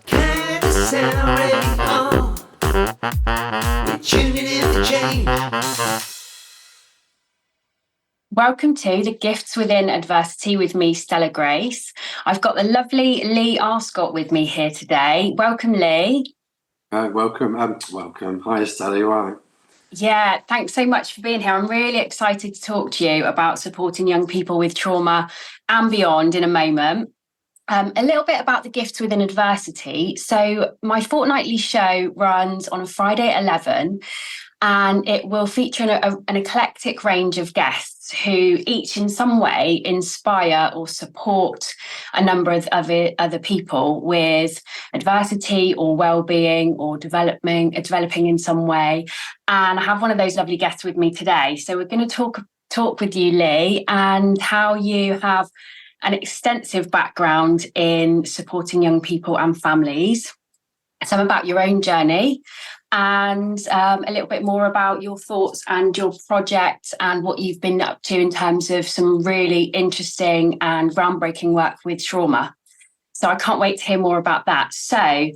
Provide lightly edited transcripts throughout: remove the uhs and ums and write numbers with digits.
KindaSound radio. We're tuning in the change. Welcome to The Gifts Within Adversity with me, Stella Grace. I've got the lovely Leigh Arscott with me here today. Welcome, Leigh. Welcome. Hi, Stella. You all right? Yeah, thanks so much for being here. I'm really excited to talk to you about supporting young people with trauma and beyond in a moment. A little bit about The Gifts Within Adversity. So my fortnightly show runs on a Friday at 11, and it will feature an eclectic range of guests who each in some way inspire or support a number of other people with adversity or well-being or developing in some way. And I have one of those lovely guests with me today. So we're going to talk with you, Leigh, and how you have an extensive background in supporting young people and families, some about your own journey, and a little bit more about your thoughts and your project and what you've been up to in terms of some really interesting and groundbreaking work with trauma. So I can't wait to hear more about that. So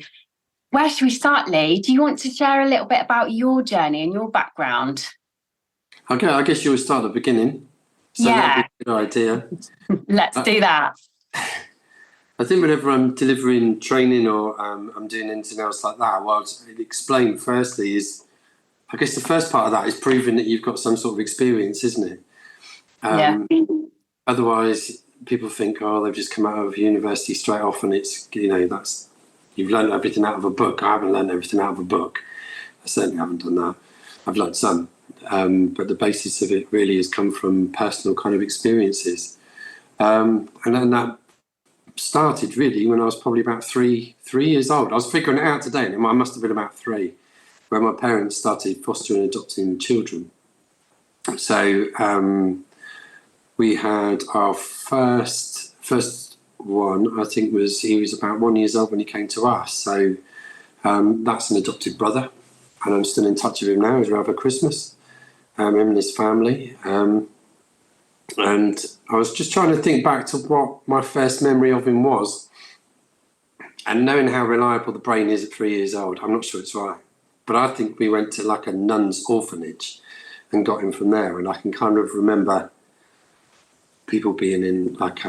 where should we start, Leigh? Do you want to share a little bit about your journey and your background? Okay, I guess you'll start at the beginning. So Yeah. That'd be a good idea. Let's do that. I think whenever I'm delivering training or I'm doing anything else like that, what I'd explain firstly is, I guess the first part of that is proving that you've got some sort of experience, isn't it? Yeah. Otherwise, people think, oh, they've just come out of university straight off and it's, that's, you've learned everything out of a book. I haven't learned everything out of a book. I certainly haven't done that. I've learned some. But the basis of it really has come from personal kind of experiences. And then that started really when I was probably about three years old. I was figuring it out today, and I must have been about 3, where my parents started fostering and adopting children. So we had our first one, I think he was about 1 year old when he came to us. So that's an adopted brother, and I'm still in touch with him now as we have a Christmas. Him and his family. And I was just trying to think back to what my first memory of him was. And knowing how reliable the brain is at 3 years old, I'm not sure it's right. But I think we went to like a nun's orphanage and got him from there. And I can kind of remember people being in like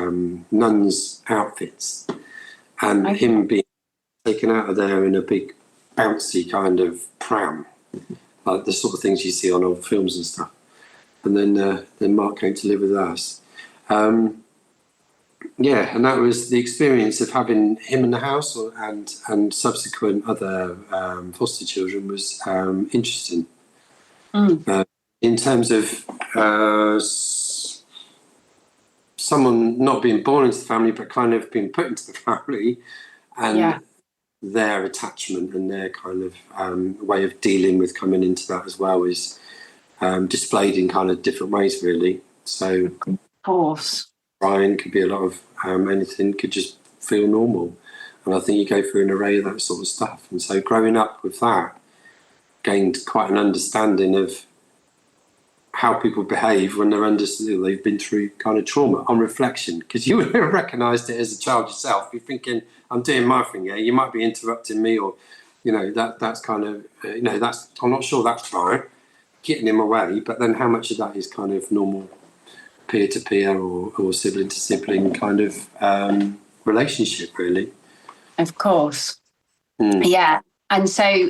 nuns' outfits and him being taken out of there in a big bouncy kind of pram. Like the sort of things you see on old films and stuff. And then Mark came to live with us. And that was the experience of having him in the house and subsequent other foster children was interesting. In terms of someone not being born into the family, but kind of being put into the family, and their attachment and their kind of way of dealing with coming into that as well is displayed in kind of different ways, really. So, of course, crying could be a lot of anything, could just feel normal. And I think you go through an array of that sort of stuff. And so growing up with that, gained quite an understanding of how people behave when they've been through kind of trauma on reflection, because you would have recognised it as a child yourself. You're thinking, I'm doing my thing here, you might be interrupting me, or that's kind of that's, I'm not sure that's right, getting him away, but then how much of that is kind of normal peer-to-peer or sibling-to-sibling kind of relationship, really. Of course. Yeah. And so,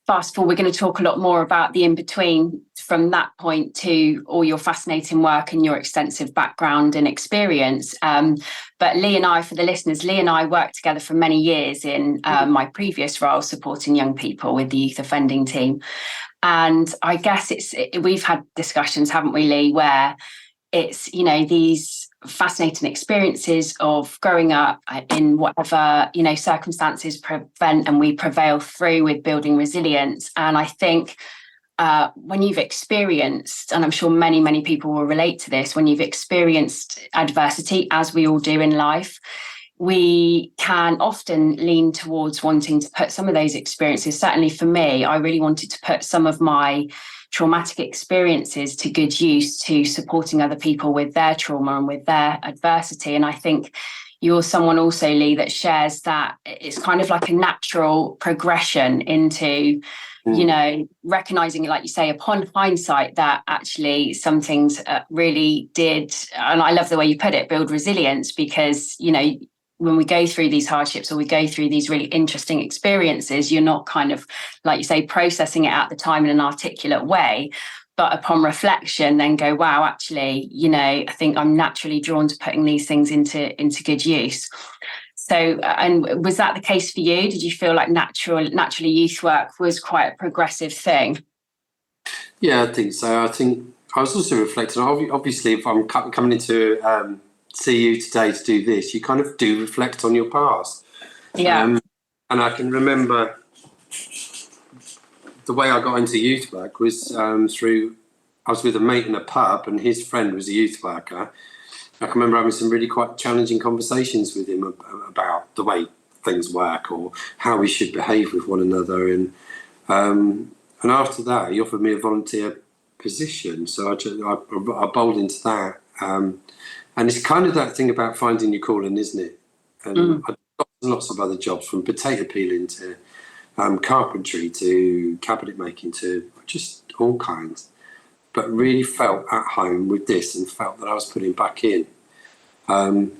fast forward, we're going to talk a lot more about the in-between from that point to all your fascinating work and your extensive background and experience. But Leigh and I, for the listeners, Leigh and I worked together for many years in my previous role supporting young people with the youth offending team. And I guess we've had discussions, haven't we, Leigh, where it's, these fascinating experiences of growing up in whatever, circumstances prevent, and we prevail through with building resilience. And I think when you've experienced, and I'm sure many, many people will relate to this, when you've experienced adversity, as we all do in life, we can often lean towards wanting to put some of those experiences, certainly for me, I really wanted to put some of my traumatic experiences to good use to supporting other people with their trauma and with their adversity. And I think, you're someone also, Leigh, that shares that it's kind of like a natural progression into, you know, recognizing, like you say, upon hindsight, that actually some things really did, and I love the way you put it, build resilience, because, you know, when we go through these hardships or we go through these really interesting experiences, you're not kind of, like you say, processing it at the time in an articulate way. But upon reflection, then go, wow, actually, you know, I think I'm naturally drawn to putting these things into good use. So, and was that the case for you? Did you feel like naturally youth work was quite a progressive thing? Yeah, I think so. I think I was also reflecting. Obviously, if I'm coming into see you today to do this, you kind of do reflect on your past. Yeah. And I can remember the way I got into youth work was through, I was with a mate in a pub and his friend was a youth worker. I can remember having some really quite challenging conversations with him about the way things work or how we should behave with one another. And after that, he offered me a volunteer position. So I bowled into that. And it's kind of that thing about finding your calling, isn't it? And I got lots of other jobs, from potato peeling to carpentry to cabinet making to just all kinds, but really felt at home with this and felt that I was putting back in. And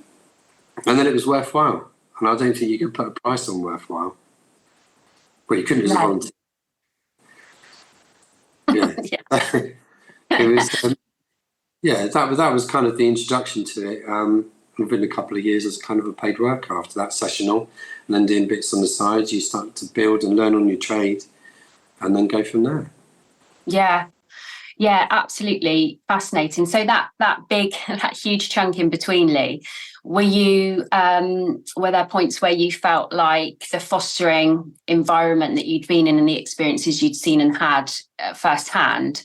then it was worthwhile. And I don't think you can put a price on worthwhile. Well, you couldn't as a volunteer. Yeah. It was, that was kind of the introduction to it. Within a couple of years as kind of a paid worker after that, sessional, and then doing bits on the side. You start to build and learn on your trade and then go from there. Yeah, absolutely fascinating. So that huge chunk in between, Leigh, were there points where you felt like the fostering environment that you'd been in and the experiences you'd seen and had firsthand,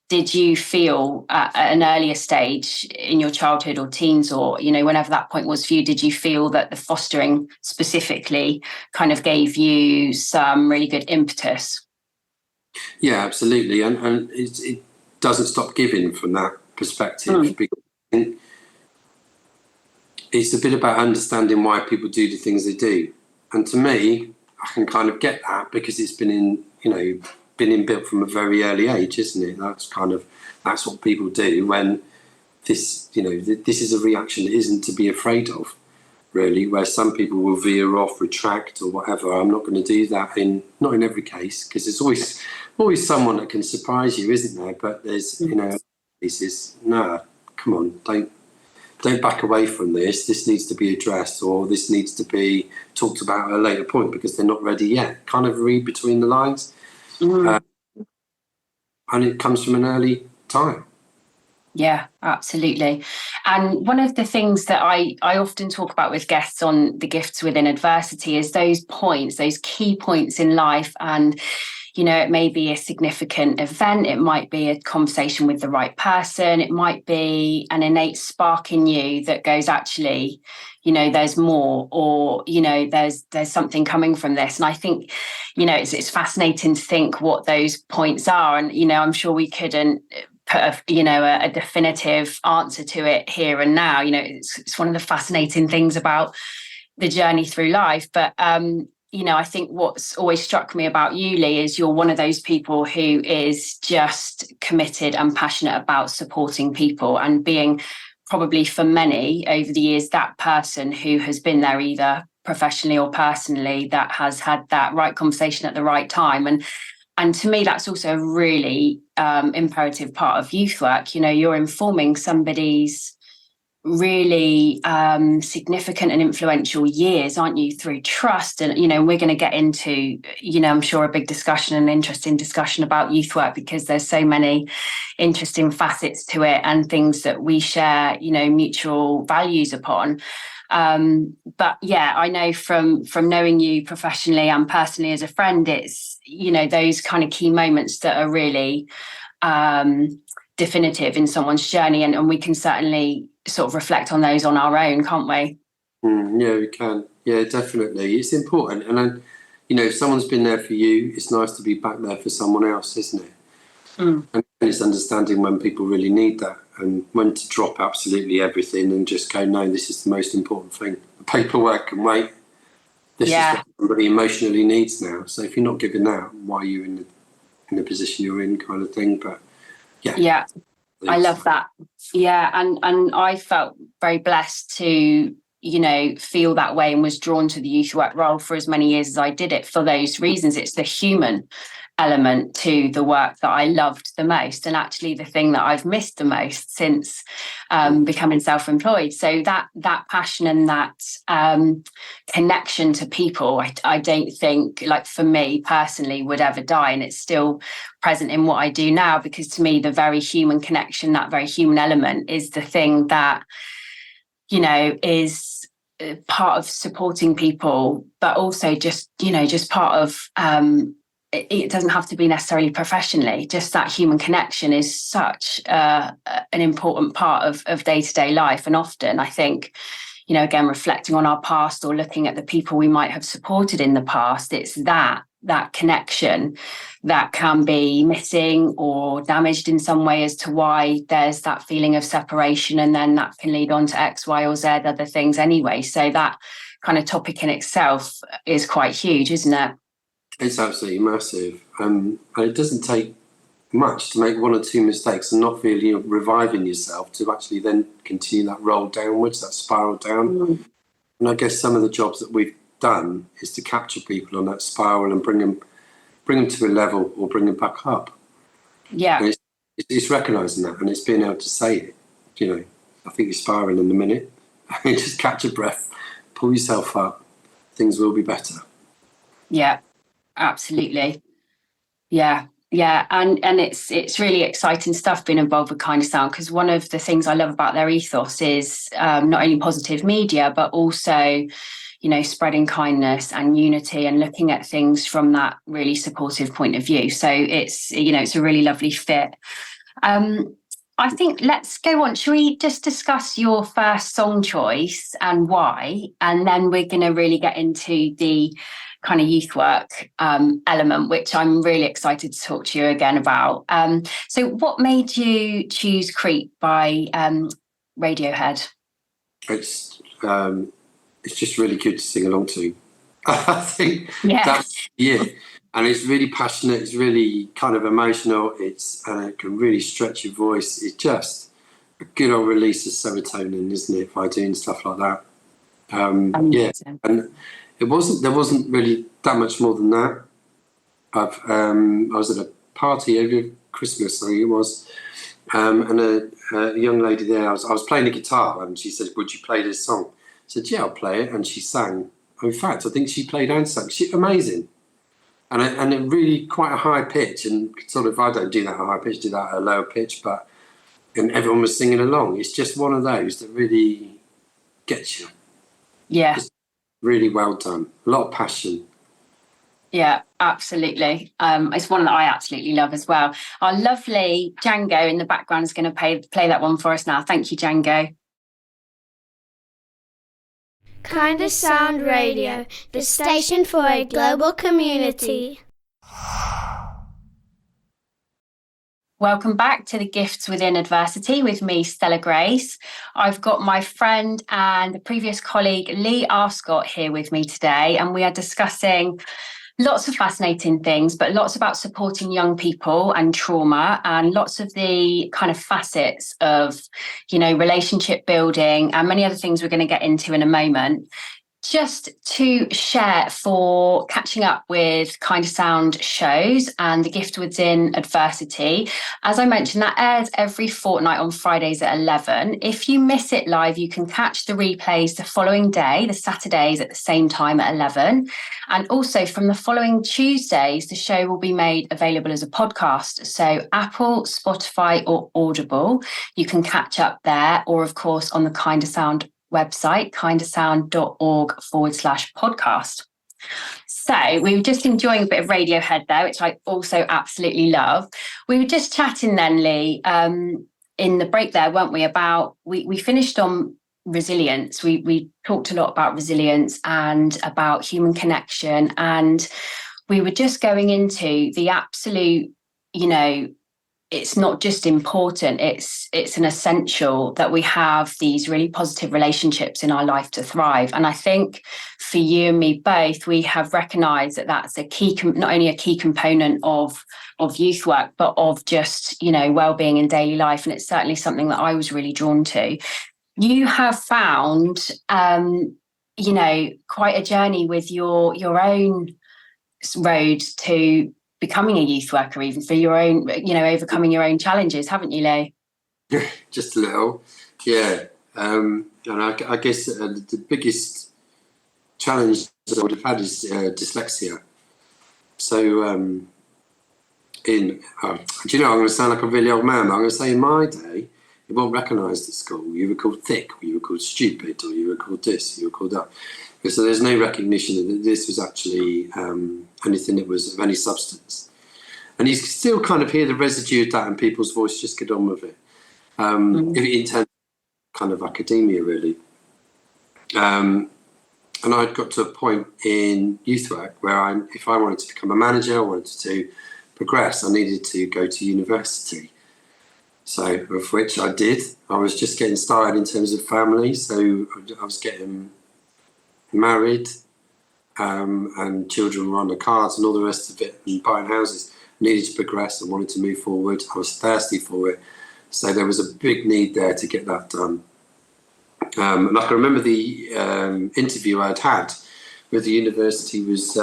did you feel at an earlier stage in your childhood or teens, or, you know, whenever that point was for you, did you feel that the fostering specifically kind of gave you some really good impetus? Yeah, absolutely. And it doesn't stop giving from that perspective. Because it's a bit about understanding why people do the things they do. And to me, I can kind of get that because it's been inbuilt from a very early age, isn't it? That's what people do when this is a reaction that isn't to be afraid of, really, where some people will veer off, retract or whatever. I'm not going to do that not in every case, because there's always someone that can surprise you, isn't there? But there's, cases, no, come on, don't back away from this. This needs to be addressed, or this needs to be talked about at a later point because they're not ready yet. Kind of read between the lines. And it comes from an early time. Yeah, absolutely. And one of the things that I often talk about with guests on the gifts within adversity is those key points in life. And, you know, it may be a significant event, it might be a conversation with the right person, it might be an innate spark in you that goes, actually, you know, there's more, or, you know, there's something coming from this. And I think, you know, it's fascinating to think what those points are. And, you know, I'm sure we couldn't put a definitive answer to it here and now. You know, it's one of the fascinating things about the journey through life. But you know, I think what's always struck me about you, Leigh, is you're one of those people who is just committed and passionate about supporting people and being, probably for many over the years, that person who has been there either professionally or personally, that has had that right conversation at the right time. And to me, that's also a really imperative part of youth work. You know, you're informing somebody's really significant and influential years, aren't you, through trust. And, you know, we're going to get into, you know, I'm sure a big discussion and interesting discussion about youth work, because there's so many interesting facets to it and things that we share, you know, mutual values upon. But yeah, I know from knowing you professionally and personally as a friend, it's, you know, those kind of key moments that are really definitive in someone's journey, and we can certainly sort of reflect on those on our own, can't we? Yeah, we can. Yeah, definitely. It's important. And then, you know, if someone's been there for you, it's nice to be back there for someone else, isn't it? And it's understanding when people really need that and when to drop absolutely everything and just go, no, this is the most important thing paperwork can wait. This is Yeah. what somebody emotionally needs now. So if you're not giving that, why are you in the position you're in, kind of thing? But Yeah, I love that. Yeah, and I felt very blessed to, you know, feel that way, and was drawn to the youth work role for as many years as I did it for those reasons. It's the human element to the work that I loved the most, and actually the thing that I've missed the most since becoming self-employed. So that passion and that connection to people, I don't think, like for me personally, would ever die, and it's still present in what I do now, because to me the very human connection, that very human element, is the thing that, you know, is part of supporting people, but also just, you know, just part of it doesn't have to be necessarily professionally. Just that human connection is such an important part of day-to-day life. And often I think, you know, again, reflecting on our past or looking at the people we might have supported in the past, it's that connection that can be missing or damaged in some way as to why there's that feeling of separation, and then that can lead on to X, Y, or Z other things anyway. So that kind of topic in itself is quite huge, isn't it? It's absolutely massive. And it doesn't take much to make one or two mistakes and not feel you're reviving yourself to actually then continue that roll downwards, that spiral down. And I guess some of the jobs that we've done is to capture people on that spiral and bring them to a level or bring them back up. Yeah. And it's recognising that, and it's being able to say it. You know, I think you're spiraling in a minute. Just catch a breath, pull yourself up. Things will be better. Yeah, absolutely. Yeah. And it's really exciting stuff being involved with KindaSound, because one of the things I love about their ethos is not only positive media, but also, you know, spreading kindness and unity and looking at things from that really supportive point of view. So it's, you know, it's a really lovely fit. I think let's go on. Shall we just discuss your first song choice and why? And then we're going to really get into the kind of youth work element, which I'm really excited to talk to you again about. So what made you choose Creep by Radiohead? It's just really good to sing along to. I think Yes. and it's really passionate. It's really kind of emotional. And it can really stretch your voice. It's just a good old release of serotonin, isn't it? By doing stuff like that. And there wasn't really that much more than that. I was at a party over Christmas, I think it was, and a young lady there. I was playing the guitar, and she said, "Would you play this song?" I said, "Yeah, I'll play it." And she sang. In fact, I think she played and sang. Amazing, and it really quite a high pitch. And sort of, I don't do that at a high pitch, do that at a lower pitch, and everyone was singing along. It's just one of those that really gets you. Yeah. Just really well done. A lot of passion. Yeah, absolutely. It's one that I absolutely love as well. Our lovely Django in the background is going to play that one for us now. Thank you, Django. KindaSound Radio, the station for a global community. Welcome back to The Gifts Within Adversity with me, Stella Grace. I've got my friend and the previous colleague, Leigh Arscott, here with me today, and we are discussing lots of fascinating things, but lots about supporting young people and trauma, and lots of the kind of facets of, you know, relationship building and many other things we're going to get into in a moment. Just to share for catching up with KindaSound shows and The Gift Within Adversity. As I mentioned, that airs every fortnight on Fridays at 11. If you miss it live, you can catch the replays the following day, the Saturdays at the same time at 11. And also from the following Tuesdays, the show will be made available as a podcast. So Apple, Spotify or Audible, you can catch up there, or of course on the KindaSound website, kindasound.org/podcast. So we were just enjoying a bit of Radiohead there, which I also absolutely love. We were just chatting then, Leigh, in the break there, weren't we, about, we finished on resilience. We talked a lot about resilience and about human connection, and we were just going into the absolute, you know, it's not just important, it's an essential that we have these really positive relationships in our life to thrive. And I think for you and me both, we have recognised that that's a key, not only a key component of youth work, but of just, well-being in daily life. And it's certainly something that I was really drawn to. You have found, quite a journey with your own road to becoming a youth worker, even for your own, overcoming your own challenges, haven't you, Leigh? Just a little, yeah. And I guess the biggest challenge that I would have had is dyslexia. So, I'm going to sound like a really old man, but I'm going to say in my day, you weren't recognised at school. You were called thick, or you were called stupid, or you were called this, or you were called that. So there's no recognition that this was actually anything that was of any substance. And you still kind of hear the residue of that in people's voice, just get on with it. In terms of kind of academia, really. And I'd got to a point in youth work where if I wanted to become a manager, I wanted to progress, I needed to go to university. So, of which I did. I was just getting started in terms of family, so I was getting married, and children were on the cards and all the rest of it, and buying houses. I needed to progress. I wanted to move forward. I was thirsty for it. So there was a big need there to get that done. And I can remember the interview I'd had with the university was,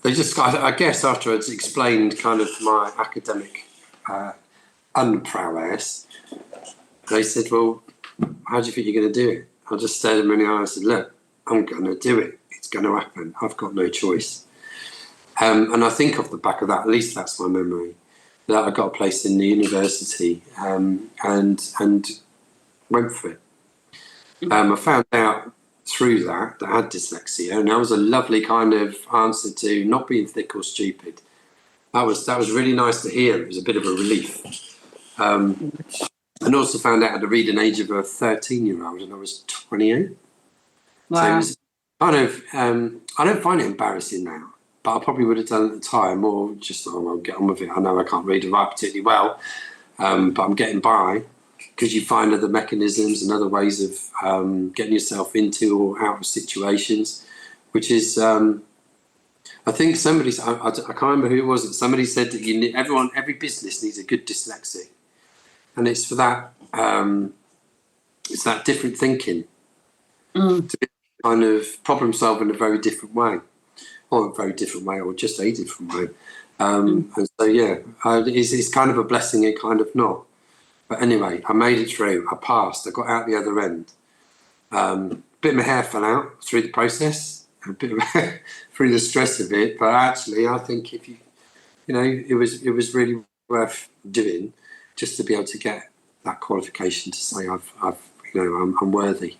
they just, I guess after I'd explained kind of my academic unprowess, they said, well, how do you think you're going to do it? I just stared them in the eye and said, look, I'm going to do it. It's going to happen. I've got no choice. And I think off the back of that, at least that's my memory, that I got a place in the university and went for it. I found out through that I had dyslexia, and that was a lovely kind of answer to not being thick or stupid. That was really nice to hear. It was a bit of a relief. And also found out at the reading age of a 13-year-old, and I was 28. Wow. So it was kind of, I don't find it embarrassing now, but I probably would have done it at the time, or just, I'll get on with it. I know I can't read and write particularly well, but I'm getting by, because you find other mechanisms and other ways of getting yourself into or out of situations, which is, I think somebody, I can't remember who it was, somebody said that every business needs a good dyslexic. And it's for that, it's that different thinking, to be kind of problem solve in a very different way, or just a different way. And so, yeah, it's kind of a blessing and kind of not. But anyway, I made it through. I passed. I got out the other end. Bit of my hair fell out through the process, a bit of through the stress of it. But actually, I think if it was really worth doing, just to be able to get that qualification to say I'm worthy,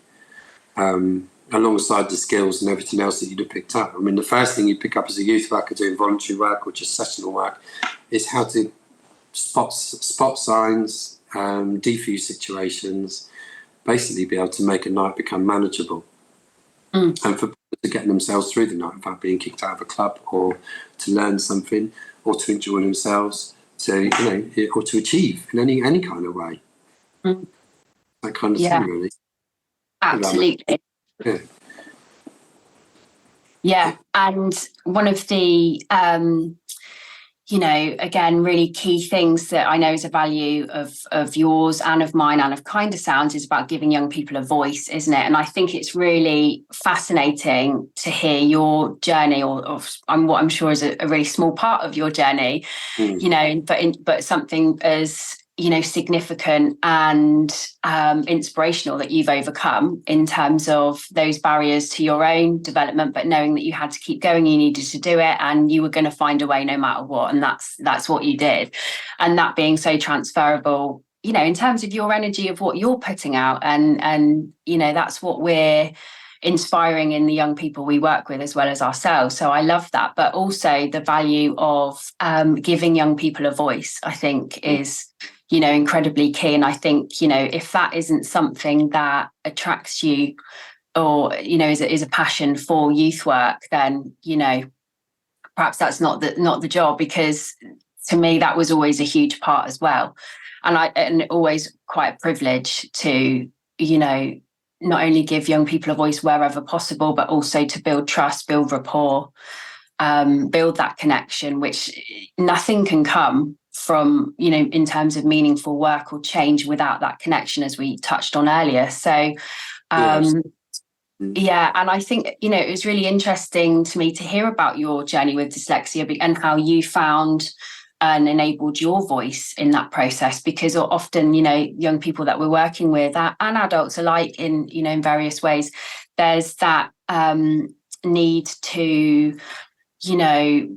alongside the skills and everything else that you'd have picked up. I mean, the first thing you pick up as a youth worker doing voluntary work or just sessional work is how to spot signs, defuse situations, basically be able to make a night become manageable, and for people to get themselves through the night without being kicked out of a club, or to learn something, or to enjoy themselves. Or to achieve in any kind of way. That kind of thing, really. Absolutely. Yeah. And one of the, again, really key things that I know is a value of yours and of mine and of KindaSound is about giving young people a voice, isn't it? And I think it's really fascinating to hear your journey, or what I'm sure is a really small part of your journey, but something as significant and inspirational that you've overcome in terms of those barriers to your own development, but knowing that you had to keep going, you needed to do it, and you were going to find a way no matter what, and that's what you did. And that being so transferable, in terms of your energy of what you're putting out, and that's what we're inspiring in the young people we work with as well as ourselves. So I love that. But also the value of giving young people a voice, I think, is incredibly key. And I think, if that isn't something that attracts you, or, is a passion for youth work, then, perhaps that's not the job, because to me, that was always a huge part as well. And always quite a privilege to, you know, not only give young people a voice wherever possible, but also to build trust, build rapport, build that connection, which nothing can come from, you know, in terms of meaningful work or change without that connection, as we touched on earlier. So, yeah, and I think, you know, it was really interesting to me to hear about your journey with dyslexia and how you found and enabled your voice in that process, because often, you know, young people that we're working with and adults alike in, you know, in various ways, there's that need to, you know,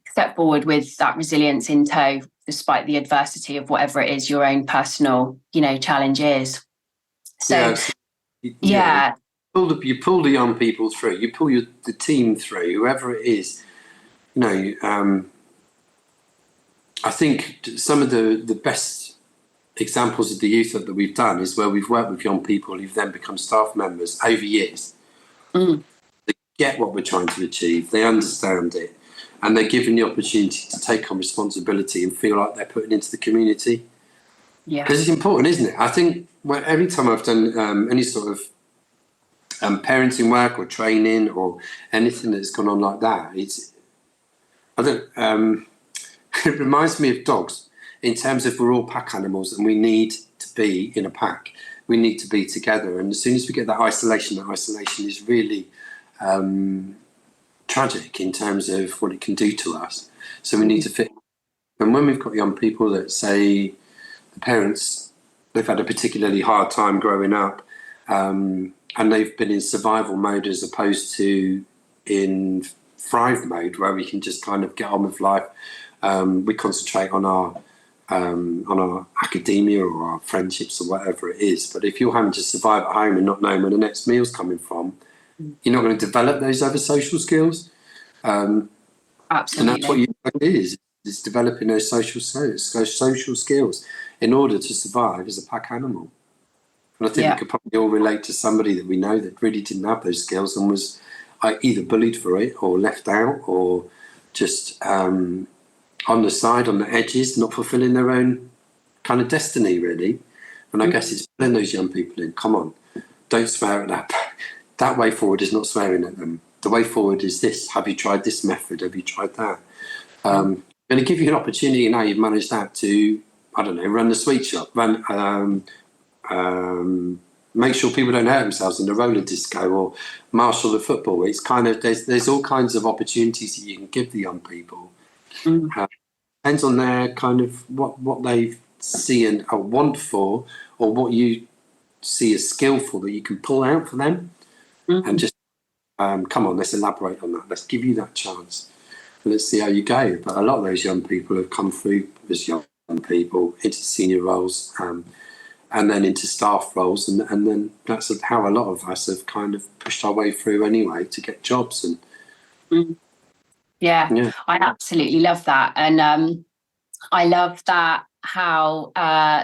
step forward with that resilience in tow, despite the adversity of whatever it is your own personal, you know, challenge is. So, yeah. You pull the young people through, you pull the team through, whoever it is, you know. I think some of the best examples of the youth that we've done is where we've worked with young people who've then become staff members over years. They get what we're trying to achieve, they understand it, and they're given the opportunity to take on responsibility and feel like they're putting into the community. Yeah, because it's important, isn't it? I think every time I've done any sort of parenting work or training or anything that's gone on like that, it reminds me of dogs in terms of we're all pack animals and we need to be in a pack. We need to be together. And as soon as we get that isolation is really tragic in terms of what it can do to us. So we need to fit. And when we've got young people that say the parents, they've had a particularly hard time growing up, and they've been in survival mode as opposed to in thrive mode, where we can just kind of get on with life. We concentrate on our academia or our friendships or whatever it is. But if you're having to survive at home and not knowing where the next meal's coming from, you're not going to develop those other social skills. Absolutely. And that's what it is developing those social skills in order to survive as a pack animal. And I think we could probably all relate to somebody that we know that really didn't have those skills and was either bullied for it or left out or just on the side, on the edges, not fulfilling their own kind of destiny, really. And I guess it's pulling those young people in. Come on, don't swear at that. That way forward is not swearing at them. The way forward is this. Have you tried this method? Have you tried that? Going to give you an opportunity now you've managed that to, I don't know, run the sweet shop, make sure people don't hurt themselves in the roller disco or marshal the football. It's kind of, there's all kinds of opportunities that you can give the young people. Depends on their kind of what they see and want for, or what you see as skillful that you can pull out for them. And just come on, let's elaborate on that. Let's give you that chance. Let's see how you go. But a lot of those young people have come through as young people into senior roles, and then into staff roles, and then that's how a lot of us have kind of pushed our way through anyway to get jobs. And yeah, I absolutely love that. And I love that how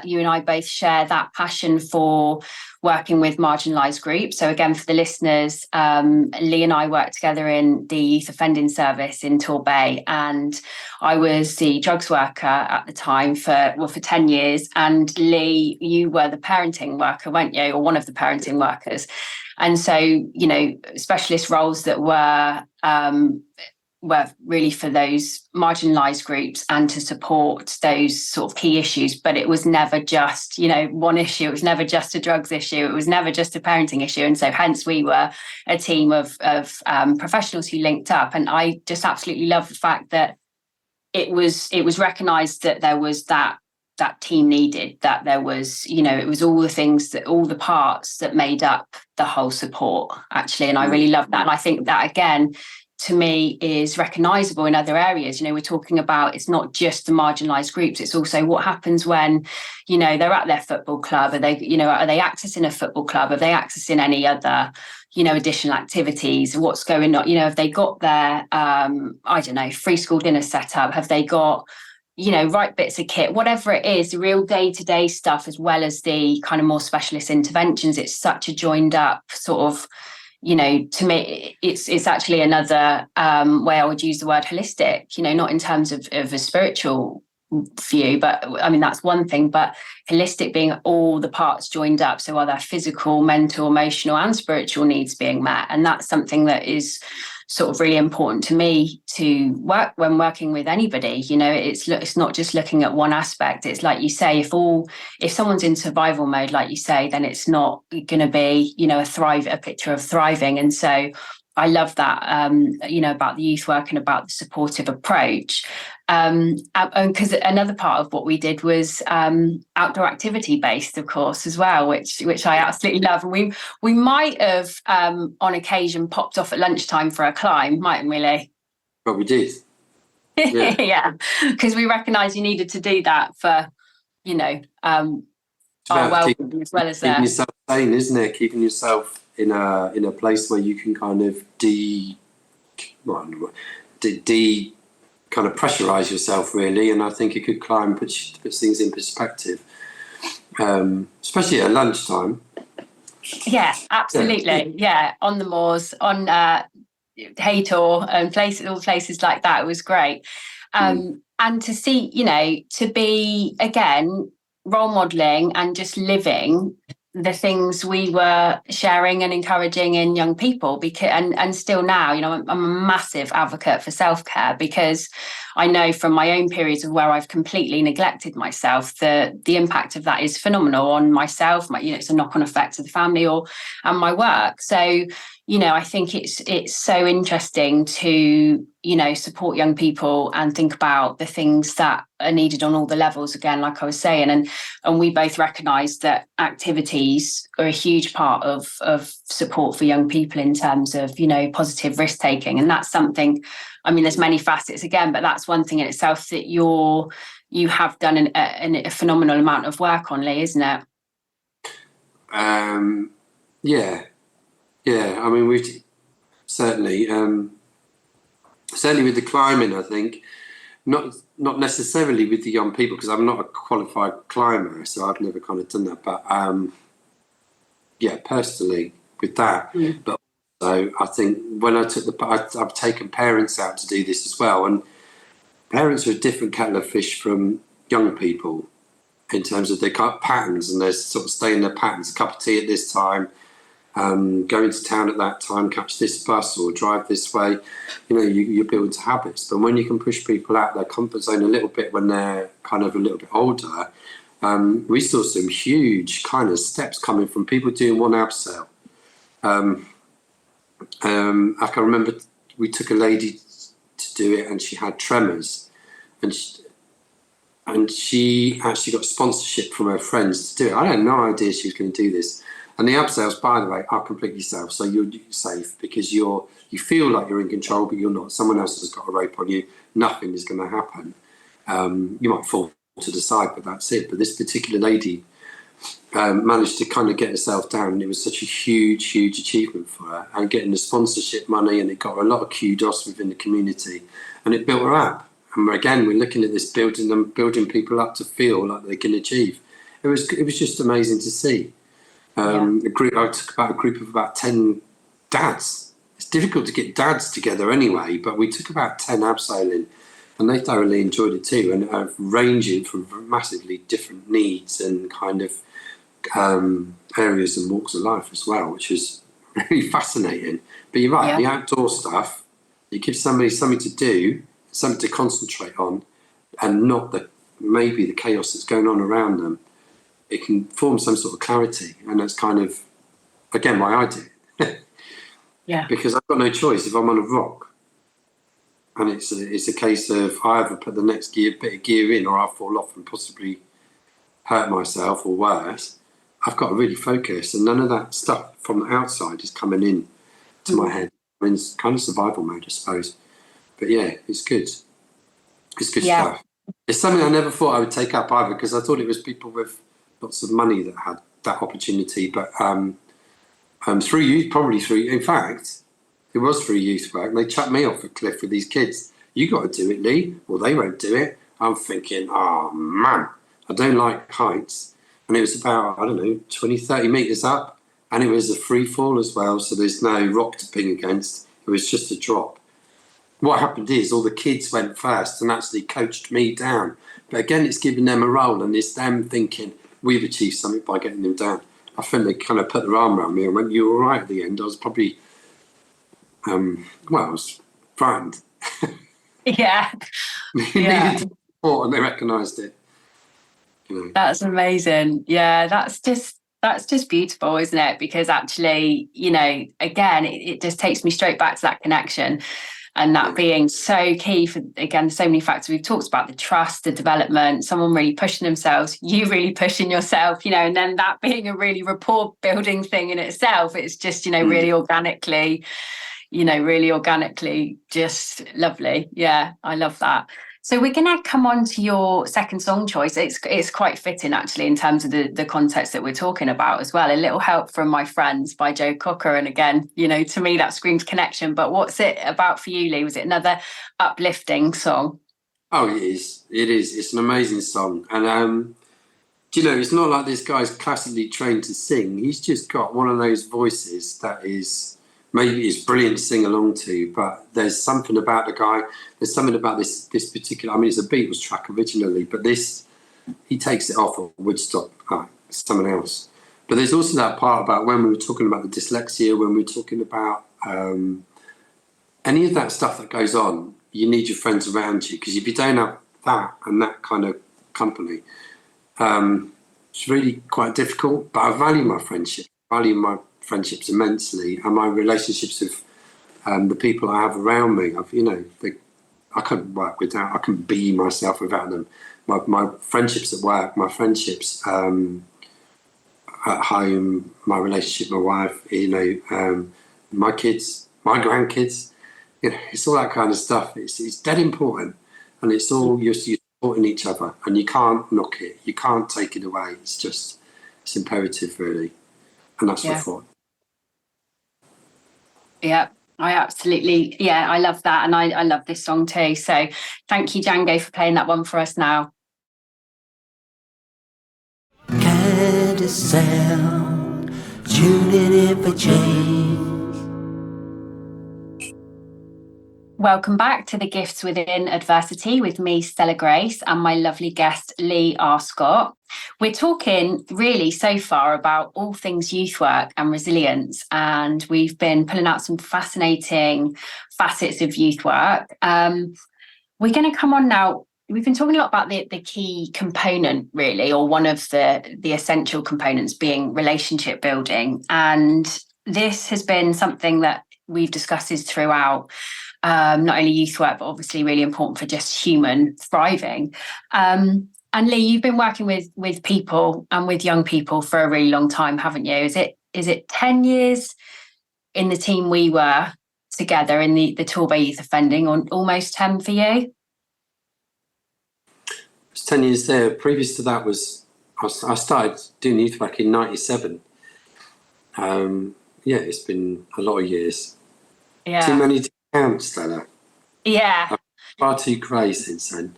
you and I both share that passion for working with marginalised groups. So again, for the listeners, Leigh and I worked together in the youth offending service in Torbay, and I was the drugs worker at the time for 10 years. And Leigh, you were the parenting worker, weren't you, or one of the parenting workers? And so, you know, specialist roles that were really for those marginalised groups and to support those sort of key issues. But it was never just, you know, one issue. It was never just a drugs issue. It was never just a parenting issue. And so hence we were a team of professionals who linked up. And I just absolutely love the fact that it was recognised that there was that team needed, that there was, you know, it was all the parts that made up the whole support, actually. And I really love that. And I think that, again, to me, is recognisable in other areas. You know, we're talking about, it's not just the marginalised groups, it's also what happens when, you know, they're at their football club. Are they accessing a football club? Are they accessing any other, you know, additional activities? What's going on? You know, have they got their, I don't know, free school dinner set up? Have they got, you know, right bits of kit? Whatever it is, the real day-to-day stuff, as well as the kind of more specialist interventions. It's such a joined up sort of, to me, it's actually another way I would use the word holistic, not in terms of a spiritual view, but I mean, that's one thing, but holistic being all the parts joined up. So are there physical, mental, emotional, and spiritual needs being met? And that's something that is sort of really important to me to work when working with anybody. It's not just looking at one aspect. It's like you say, if someone's in survival mode, like you say, then it's not going to be, a picture of thriving. And so I love that, about the youth work and about the supportive approach. Because another part of what we did was outdoor activity based, of course, as well, which I absolutely love. And we might have on occasion popped off at lunchtime for a climb, mightn't we, Leigh? But we did. Yeah, Yeah, because we recognised you needed to do that for, our well-being as well as keeping yourself sane, isn't it? Keeping yourself in a place where you can kind of kind of pressurize yourself, really. And I think a good climb puts things in perspective, especially at lunchtime. Yeah, absolutely. Yeah, on the moors, on Haytor and all places like that. It was great. And to see, to be, again, role modelling and just living the things we were sharing and encouraging in young people, and still now, I'm a massive advocate for self-care, because I know from my own periods of where I've completely neglected myself, the impact of that is phenomenal on myself. It's a knock-on effect to the family and my work. So, I think it's so interesting to, support young people and think about the things that are needed on all the levels, again, like I was saying. And we both recognise that activities are a huge part of support for young people in terms of, positive risk-taking. And that's something, I mean, there's many facets again, but that's one thing in itself that you have done a phenomenal amount of work on, Leigh, isn't it? Yeah. I mean, we've certainly with the climbing, I think, not necessarily with the young people, because I'm not a qualified climber, so I've never kind of done that. But personally with that. But also, I think when I've taken parents out to do this as well, and parents are a different kettle of fish from young people in terms of they cut patterns, and they sort of stay in their patterns. A cup of tea at this time, go into town at that time, catch this bus or drive this way. You build into habits. But when you can push people out their comfort zone a little bit when they're kind of a little bit older, we saw some huge kind of steps coming from people doing one abseil. I can remember we took a lady to do it, and she had tremors, and she actually got sponsorship from her friends to do it. I had no idea she was going to do this. And the abseils, by the way, are completely safe. So you're safe because you feel like you're in control, but you're not. Someone else has got a rope on you. Nothing is going to happen. You might fall to the side, but that's it. But this particular lady managed to kind of get herself down, and it was such a huge achievement for her, and getting the sponsorship money, and it got her a lot of kudos within the community, and it built her up. And again, we're looking at this, building people up to feel like they can achieve. It was just amazing to see. I took about a group of about 10 dads. It's difficult to get dads together anyway, but we took about 10 abseiling, and they thoroughly enjoyed it too, and ranging from massively different needs and kind of areas and walks of life as well, which is really fascinating. But you're right, the outdoor stuff, you give somebody something to do, something to concentrate on, and not maybe the chaos that's going on around them. It can form some sort of clarity, and that's kind of, again, why I do it. Because I've got no choice. If I'm on a rock, and it's a case of I either put the next bit of gear in, or I fall off and possibly hurt myself, or worse, I've got to really focus, and none of that stuff from the outside is coming in to my head. I mean, it's kind of survival mode, I suppose. But yeah, it's good. It's good stuff. It's something I never thought I would take up either, because I thought it was people with lots of money that had that opportunity. But through youth, in fact, it was through youth work. They chucked me off a cliff with these kids. You got to do it, Leigh. Well, they won't do it. I'm thinking, oh man, I don't like heights. And it was about, 20, 30 metres up. and it was a free fall as well, so there's no rock to ping against. It was just a drop. What happened is all the kids went first and actually coached me down. But again, it's giving them a role, and it's them thinking, we've achieved something by getting them down. I think they kind of put their arm around me and went, you were all right at the end. I was probably, I was frightened. Yeah. You needed support, and they recognised it. You know. That's amazing. Yeah, that's just beautiful, isn't it? Because actually, you know, again, it just takes me straight back to that connection, and that being so key for, again, so many factors we've talked about: the trust, the development, someone really pushing themselves, you really pushing yourself, you know, and then that being a really rapport building thing in itself. It's just, you know, really organically just lovely. Yeah, I love that. So we're going to come on to your second song choice. It's quite fitting, actually, in terms of the context that we're talking about as well. A Little Help from My Friends by Joe Cocker. And again, you know, to me, that screams connection. But what's it about for you, Leigh? Was it another uplifting song? Oh, it is. It is. It's an amazing song. And, do you know, it's not like this guy's classically trained to sing. He's just got one of those voices that is... maybe it's brilliant to sing along to, but there's something about the guy, there's something about this particular, I mean, it's a Beatles track originally, but he takes it off of Woodstock, someone else. But there's also that part about when we were talking about the dyslexia, when we were talking about any of that stuff that goes on, you need your friends around you, because if you don't have that and that kind of company, it's really quite difficult. But I value my friendship, friendships immensely, and my relationships with the people I have around me. I couldn't work without. I couldn't be myself without them. My friendships at work, my friendships at home, my relationship with my wife. You know, my kids, my grandkids. You know, it's all that kind of stuff. It's dead important, and it's all you're supporting each other, and you can't knock it. You can't take it away. It's imperative, really, and that's what I thought. Yeah, I love that, and I love this song too. So thank you, Django, for playing that one for us now. KindaSound, tuning in for change. Welcome back to the Gifts Within Adversity with me, Stella Grace, and my lovely guest, Leigh Arscott. We're talking really so far about all things youth work and resilience, and we've been pulling out some fascinating facets of youth work. We're going to come on now. We've been talking a lot about the key component, really, or one of the essential components being relationship building. And this has been something that we've discussed throughout not only youth work, but obviously really important for just human thriving. And Leigh, you've been working with people and with young people for a really long time, haven't you? Is it 10 years in the team we were together in the Torbay Youth Offending, or almost 10 for you? It's 10 years there. Previous to that I started doing youth work in 97. It's been a lot of years. Yeah. Too many to count, Stella. Yeah. Far too grey since then.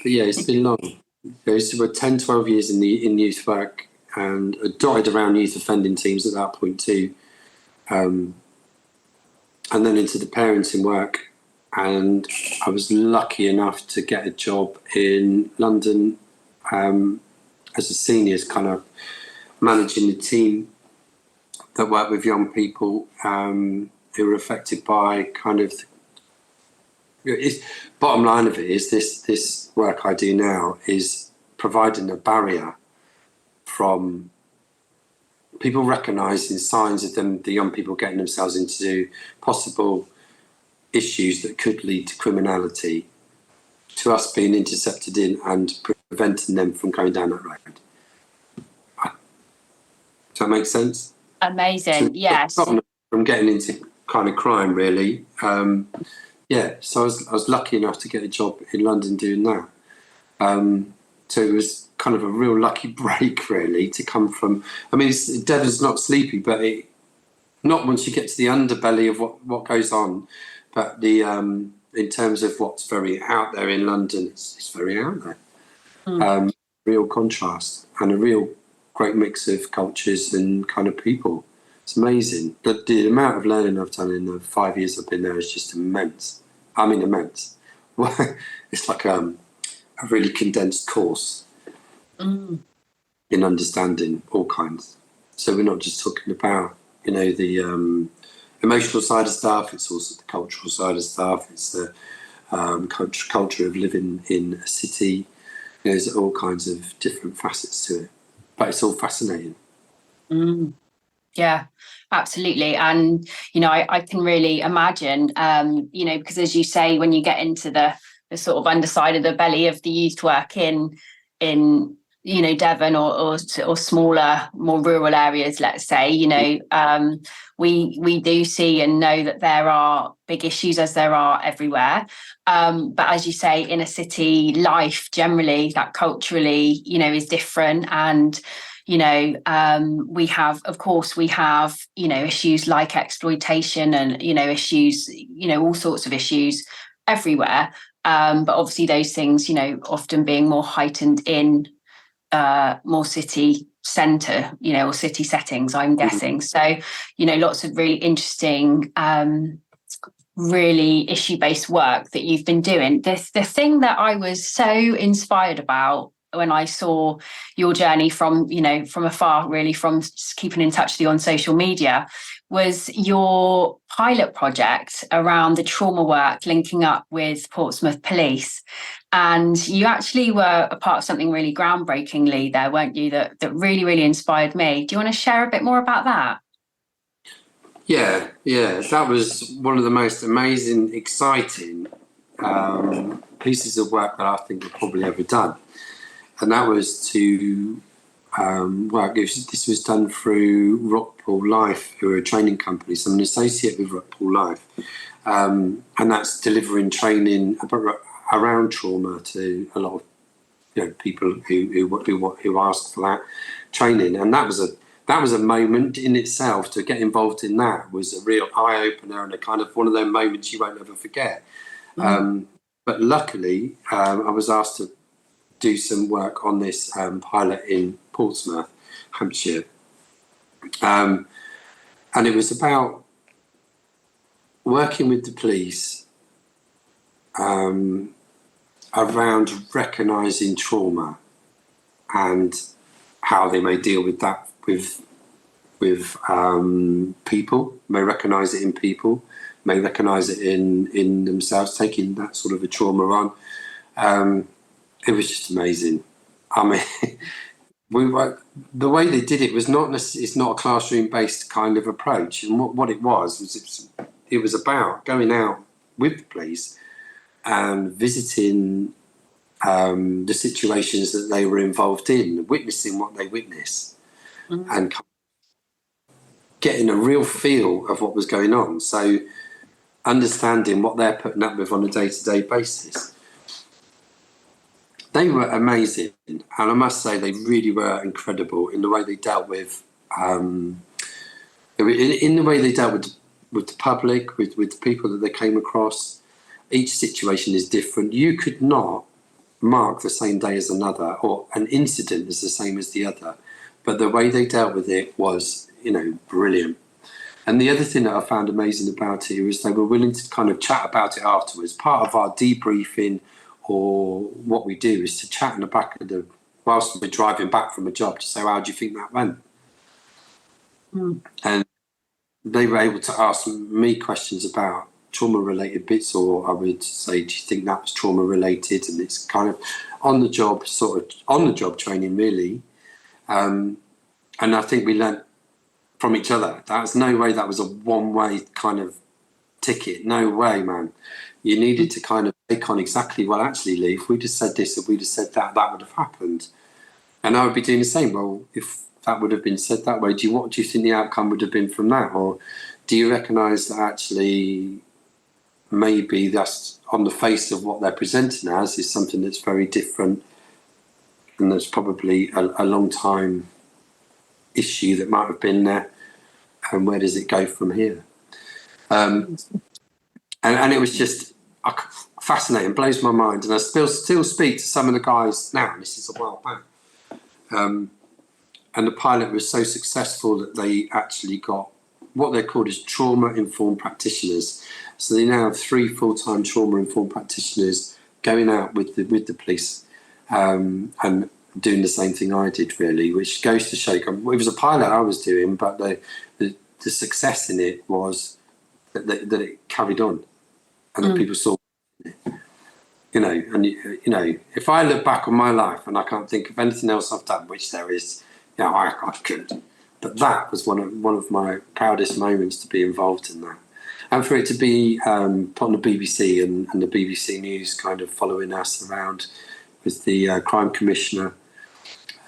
But yeah, it's been long. Those were 10, 12 years in youth work, and dotted around youth offending teams at that point too. And then into the parenting work. And I was lucky enough to get a job in London as a senior, kind of managing the team that worked with young people who were affected by kind of... bottom line of it is this work I do now is providing a barrier from people recognising signs of the young people getting themselves into possible issues that could lead to criminality, to us being intercepted in and preventing them from going down that road. Does that make sense? Amazing. Yes. From getting into kind of crime, really. So I was lucky enough to get a job in London doing that. So it was kind of a real lucky break, really, to come from... I mean, Devon's not sleepy, but not once you get to the underbelly of what goes on, but in terms of what's very out there in London, it's very out there. Real contrast and a real great mix of cultures and kind of people. It's amazing. The amount of learning I've done in the 5 years I've been there is just immense. I mean, immense. It's like a really condensed course in understanding all kinds. So we're not just talking about, the emotional side of stuff. It's also the cultural side of stuff. It's the culture of living in a city. There's all kinds of different facets to it, but it's all fascinating. Yeah, absolutely. And, I can really imagine, because as you say, when you get into the sort of underside of the belly of the youth work in Devon or smaller, more rural areas, let's say, we do see and know that there are big issues, as there are everywhere. But as you say, in a city, life generally, that culturally, is different. And we have issues like exploitation and issues, all sorts of issues everywhere, but obviously those things often being more heightened in more city centre, or city settings, I'm guessing. So lots of really interesting really issue-based work that you've been doing. The thing that I was so inspired about when I saw your journey from afar, really, from keeping in touch with you on social media, was your pilot project around the trauma work linking up with Portsmouth Police. And you actually were a part of something really groundbreakingly there, weren't you, that really, really inspired me. Do you want to share a bit more about that? Yeah, that was one of the most amazing, exciting pieces of work that I think I've probably ever done. And that was to work. This was done through Rockpool Life, who are a training company. So I'm an associate with Rockpool Life, and that's delivering training around trauma to a lot of people who ask for that training. And that was a moment in itself. To get involved in that was a real eye opener and a kind of one of those moments you won't ever forget. But luckily, I was asked to do some work on this pilot in Portsmouth, Hampshire. And it was about working with the police around recognising trauma and how they may deal with that with people, may recognise it in people, may recognise it in themselves, taking that sort of a trauma on. It was just amazing. I mean, the way they did it was it's not a classroom-based kind of approach. And what it was it was about going out with the police and visiting the situations that they were involved in, witnessing what they witnessed, and getting a real feel of what was going on. So understanding what they're putting up with on a day-to-day basis. They were amazing, and I must say they really were incredible in the way they dealt with, in the way they dealt with the public, with the people that they came across. Each situation is different. You could not mark the same day as another, or an incident is the same as the other, but the way they dealt with it was, brilliant. And the other thing that I found amazing about it was they were willing to kind of chat about it afterwards. Part of our debriefing, or what we do, is to chat in the back of whilst we're driving back from a job, to say, how do you think that went? And they were able to ask me questions about trauma-related bits, or I would say, do you think that was trauma-related? And it's kind of on-the-job training, really. And I think we learnt from each other. That's no way that was a one-way kind of ticket. No way, man. You needed to kind of take on exactly, well, actually, Leigh, if we'd have said this, if we'd have said that, that would have happened. And I would be doing the same. Well, if that would have been said that way, what do you think the outcome would have been from that? Or do you recognise that actually maybe that's on the face of what they're presenting as is something that's very different, and that's probably a long time issue that might have been there, and where does it go from here? And it was just fascinating, blows my mind. And I still speak to some of the guys now, and this is a while back. And the pilot was so successful that they actually got what they're called is trauma-informed practitioners. So they now have 3 full-time trauma-informed practitioners going out with the police and doing the same thing I did, really, which goes to show, it was a pilot I was doing, but the success in it was that it carried on and that people saw it. If I look back on my life and I can't think of anything else I've done, which there is, I could. But that was one of my proudest moments, to be involved in that. And for it to be put on the BBC and the BBC News kind of following us around with the crime commissioner,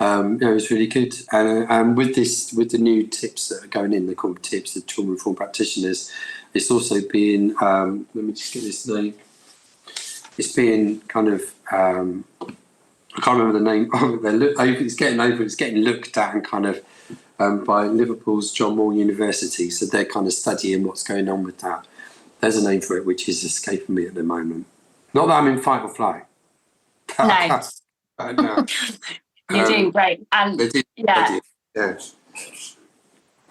it was really good. And with the new tips that are going in, they're called tips, the trauma-informed practitioners, it's also being, let me just get this name, it's being kind of, I can't remember the name, it's getting looked at and kind of by Liverpool's John Moore University, so they're kind of studying what's going on with that. There's a name for it which is escaping me at the moment. Not that I'm in fight or flight. No. You're doing great. And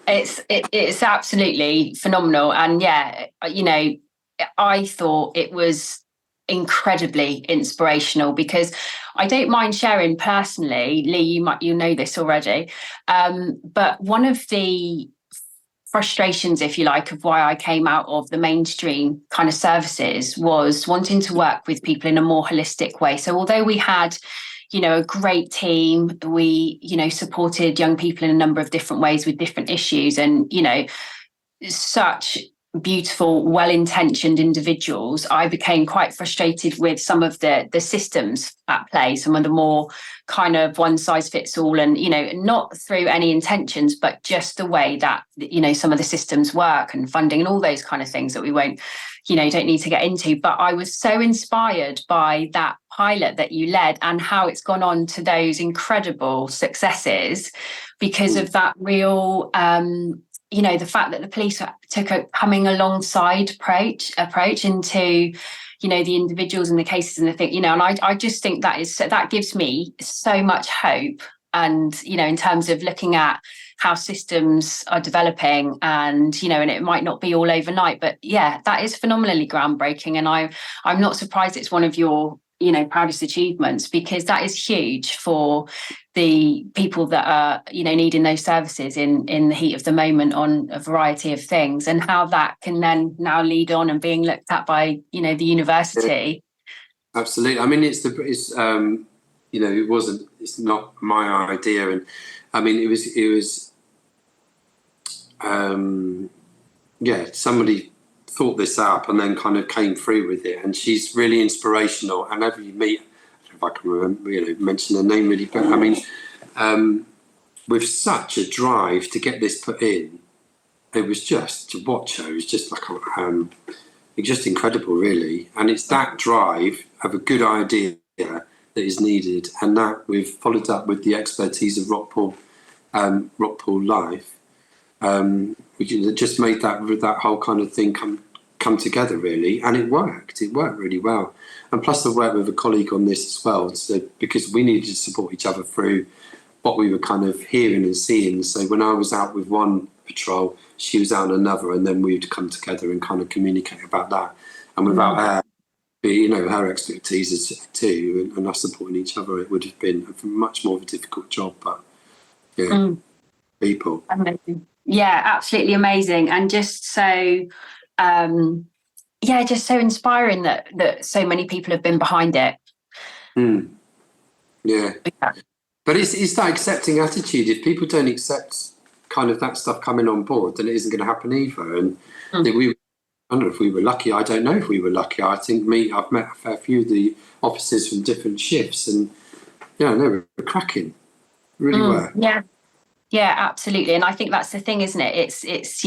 it's absolutely phenomenal. And I thought it was incredibly inspirational, because I don't mind sharing personally, Leigh, you know this already, but one of the frustrations, if you like, of why I came out of the mainstream kind of services was wanting to work with people in a more holistic way. So although we had a great team, we supported young people in a number of different ways with different issues, and such beautiful, well-intentioned individuals, I became quite frustrated with some of the systems at play, some of the more kind of one size fits all, and not through any intentions, but just the way that some of the systems work and funding and all those kind of things that we won't don't need to get into. But I was so inspired by that pilot that you led and how it's gone on to those incredible successes because of that real the fact that the police took a coming alongside approach into the individuals and the cases and the thing, and I just think that gives me so much hope. And in terms of looking at how systems are developing, and and it might not be all overnight, but that is phenomenally groundbreaking. And I'm not surprised it's one of your proudest achievements, because that is huge for the people that are needing those services in the heat of the moment on a variety of things, and how that can then now lead on and being looked at by the university. Yeah, absolutely. I mean, it's it's not my idea, and I mean it was somebody thought this up and then kind of came through with it, and she's really inspirational. And every you meet, if I can remember, mention her name really, but I mean, with such a drive to get this put in, it was just to watch her. It was just like it's just incredible, really. And it's that drive of a good idea that is needed, and that we've followed up with the expertise of Rockpool Life. We just made that whole kind of thing come together, really, and it worked really well. And plus I worked with a colleague on this as well, so because we needed to support each other through what we were kind of hearing and seeing. So when I was out with one patrol, she was out on another, and then we'd come together and kind of communicate about that. And without her, her expertise too, and us supporting each other, it would have been much more of a difficult job. But people. Amazing. Yeah, absolutely amazing. And just so, just so inspiring that so many people have been behind it. Yeah. But it's that accepting attitude. If people don't accept kind of that stuff coming on board, then it isn't going to happen either. And I don't know if we were lucky. I don't know if we were lucky. I think I've met a fair few of the officers from different shifts, and they were cracking. Really were. Yeah. Yeah, absolutely. And I think that's the thing, isn't it? It's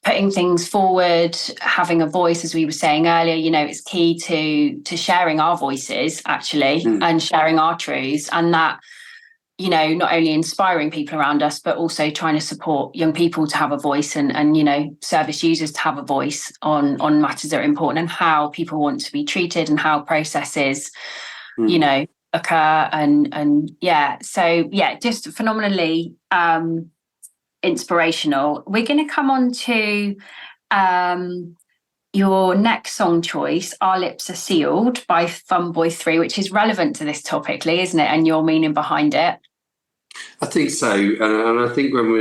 putting things forward, having a voice, as we were saying earlier, it's key to sharing our voices, actually, and sharing our truths, and that, not only inspiring people around us, but also trying to support young people to have a voice, and service users to have a voice on matters that are important, and how people want to be treated, and how processes, occur, and just phenomenally inspirational. We're going to come on to your next song choice, Our Lips Are Sealed by Funboy 3, which is relevant to this topic, Leigh, isn't it? And your meaning behind it. I think so. And I think when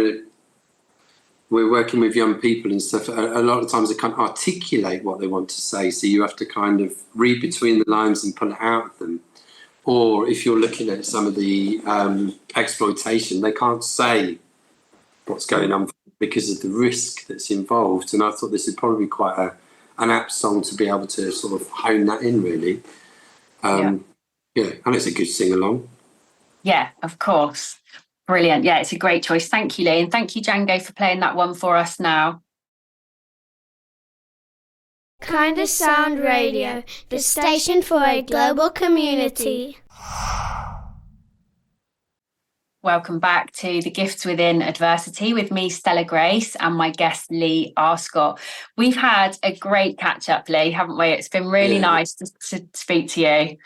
we're working with young people and stuff, a lot of times they can't articulate what they want to say. So you have to kind of read between the lines and pull it out of them. Or if you're looking at some of the exploitation, they can't say what's going on because of the risk that's involved. And I thought this is probably quite an apt song to be able to sort of hone that in, really. And it's a good sing-along. Yeah, of course. Brilliant. Yeah, it's a great choice. Thank you, Leigh. And thank you, Django, for playing that one for us now. KindaSound Radio, the station for a global community. Welcome back to The Gifts Within Adversity with me, Stella Grace, and my guest, Leigh Arscott. We've had a great catch-up, Leigh, haven't we? It's been really nice to speak to you.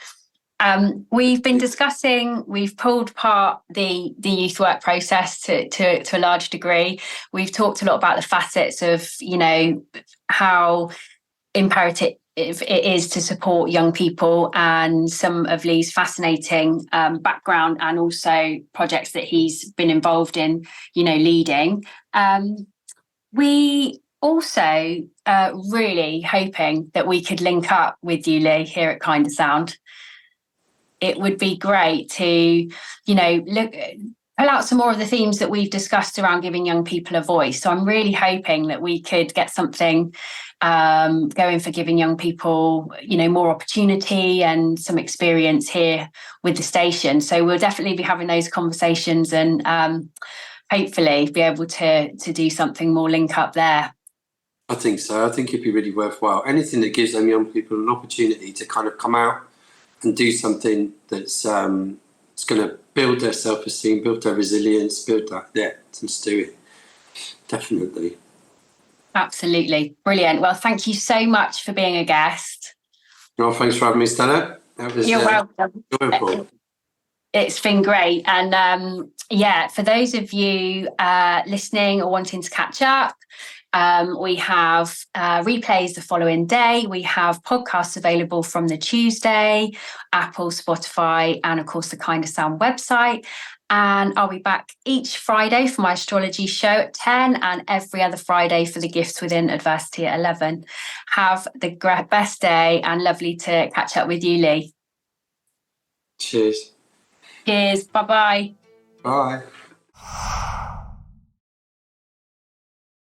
We've been discussing, we've pulled apart the youth work process to a large degree. We've talked a lot about the facets of, how imperative it is to support young people and some of Leigh's fascinating background and also projects that he's been involved in, leading. We also really hoping that we could link up with you, Leigh, here at KindaSound. It would be great to, pull out some more of the themes that we've discussed around giving young people a voice. So I'm really hoping that we could get something going for giving young people, more opportunity and some experience here with the station. So we'll definitely be having those conversations and hopefully be able to do something more link up there. I think so. I think it'd be really worthwhile. Anything that gives them young people an opportunity to kind of come out and do something that's it's going to build their self-esteem, build their resilience, build that. Yeah, let's do it. Definitely. Absolutely. Brilliant. Well, thank you so much for being a guest. Well, thanks for having me, Stella. You're welcome. Enjoyable. It's been great. And for those of you listening or wanting to catch up, we have replays the following day. We have podcasts available from the Tuesday, Apple, Spotify, and of course the KindaSound website. And I'll be back each Friday for my astrology show at 10 and every other Friday for the Gifts Within Adversity at 11. Have the best day and lovely to catch up with you, Leigh. Cheers. Cheers. Bye-bye. Bye.